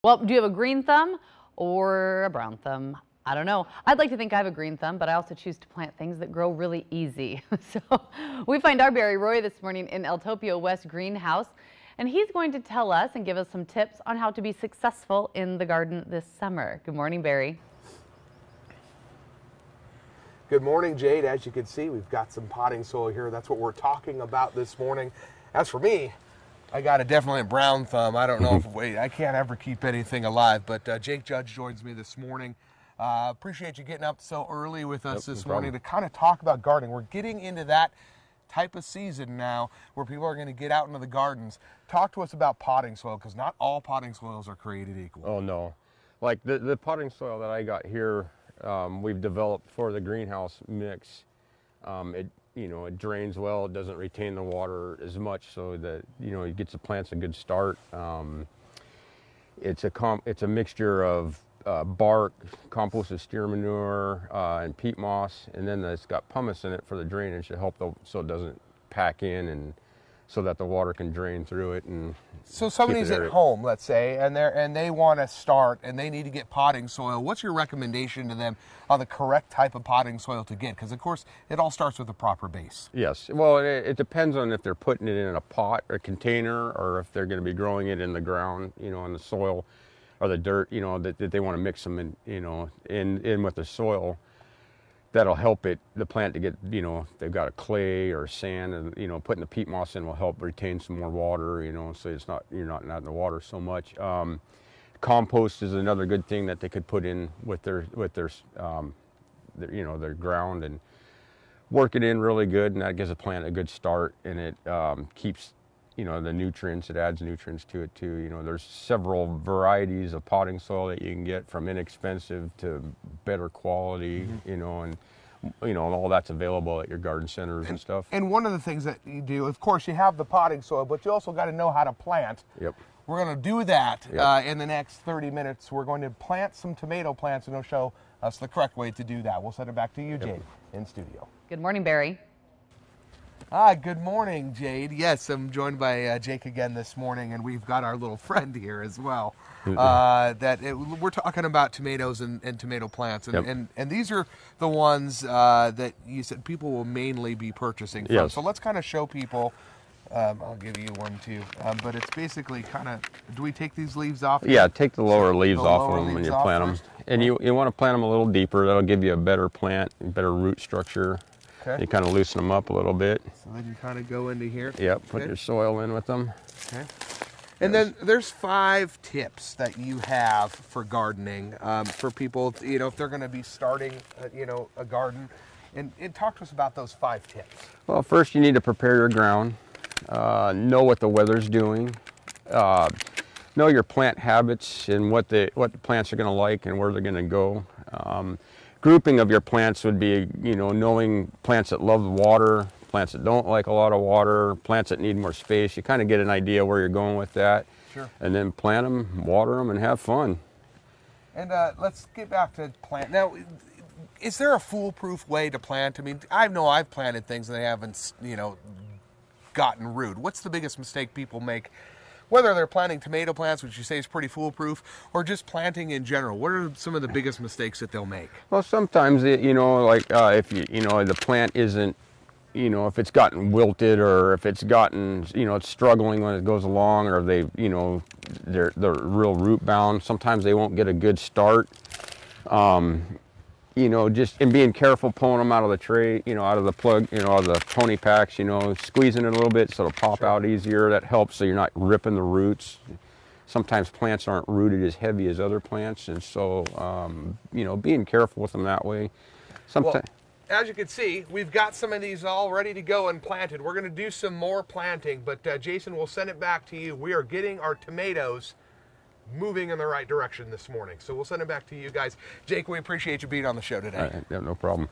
Well, do you have a green thumb or a brown thumb? I don't know. I'd like to think I have a green thumb, but I also choose to plant things that grow really easy. So we find our Bary Roy this morning in Eltopia West greenhouse, and he's going to tell us and give us some tips on how to be successful in the garden this summer. Good morning, Bary. Good morning, Jade. As you can see, we've got some potting soil here. That's what we're talking about this morning. As for me, I got definitely a brown thumb. I don't know if I can't ever keep anything alive, but Jake Judge joins me this morning. Appreciate you getting up so early with us this morning to kind of talk about gardening. We're getting into that type of season now where people are going to get out into the gardens. Talk to us about potting soil, because not all potting soils are created equal. Oh no, like the potting soil that I got here, we've developed for the greenhouse mix. It drains well. It doesn't retain the water as much, so that it gets the plants a good start. It's a mixture of bark, composted steer manure, and peat moss, and then it's got pumice in it for the drainage to help so it doesn't pack in, and so that the water can drain through it. And so somebody's at home, let's say, and they want to start and they need to get potting soil. What's your recommendation to them on the correct type of potting soil to get? Because of course it all starts with a proper base. Yes, well, it depends on if they're putting it in a pot or container, or if they're going to be growing it in the ground, in the soil or the dirt, that they want to mix them in with the soil. That'll help the plant to get, they've got a clay or sand, and putting the peat moss in will help retain some more water, so it's you're not in the water so much. Compost is another good thing that they could put in with their ground, and work it in really good, and that gives the plant a good start, and it keeps the nutrients. It adds nutrients to it too. There's several varieties of potting soil that you can get, from inexpensive to better quality, and all that's available at your garden centers and stuff. And one of the things that you do, of course, you have the potting soil, but you also got to know how to plant. Yep. We're going to do that in the next 30 minutes. We're going to plant some tomato plants, and they'll show us the correct way to do that. We'll send it back to you, Jade, in studio. Good morning, Bary. Good morning, Jade. Yes, I'm joined by Jake again this morning, and we've got our little friend here as well. We're talking about tomatoes and tomato plants, and these are the ones that you said people will mainly be purchasing from. Yes. So let's kind of show people. I'll give you one too, but it's basically kind of, do we take these leaves off? Yeah, take the lower leaves off of them when you plant them. And you want to plant them a little deeper. That'll give you a better plant, better root structure. Okay. You kind of loosen them up a little bit. So then you kind of go into here. Yep, put your soil in with them. Okay. And then there's 5 tips that you have for gardening, for people, if they're going to be starting, a garden. And talk to us about those 5 tips. Well, first you need to prepare your ground, know what the weather's doing, know your plant habits and what the plants are going to like and where they're going to go. Grouping of your plants would be, knowing plants that love water, plants that don't like a lot of water, plants that need more space. You kind of get an idea where you're going with that. Sure. And then plant them, water them, and have fun. And let's get back to plant. Now, is there a foolproof way to plant? I mean, I know I've planted things and they haven't, gotten root. What's the biggest mistake people make? Whether they're planting tomato plants, which you say is pretty foolproof, or just planting in general, what are some of the biggest mistakes that they'll make? Well, sometimes, if the plant isn't, if it's gotten wilted, or if it's gotten, it's struggling when it goes along, or they're real root bound, sometimes they won't get a good start. Just in being careful pulling them out of the tray, out of the plug, out of the pony packs, squeezing it a little bit so it'll pop out easier. That helps, so you're not ripping the roots. Sometimes plants aren't rooted as heavy as other plants, and so, being careful with them that way. Well, as you can see, we've got some of these all ready to go and planted. We're going to do some more planting, but Jason, we'll send it back to you. We are getting our tomatoes moving in the right direction this morning. So we'll send it back to you guys. Jake, we appreciate you being on the show today. Yeah, no problem.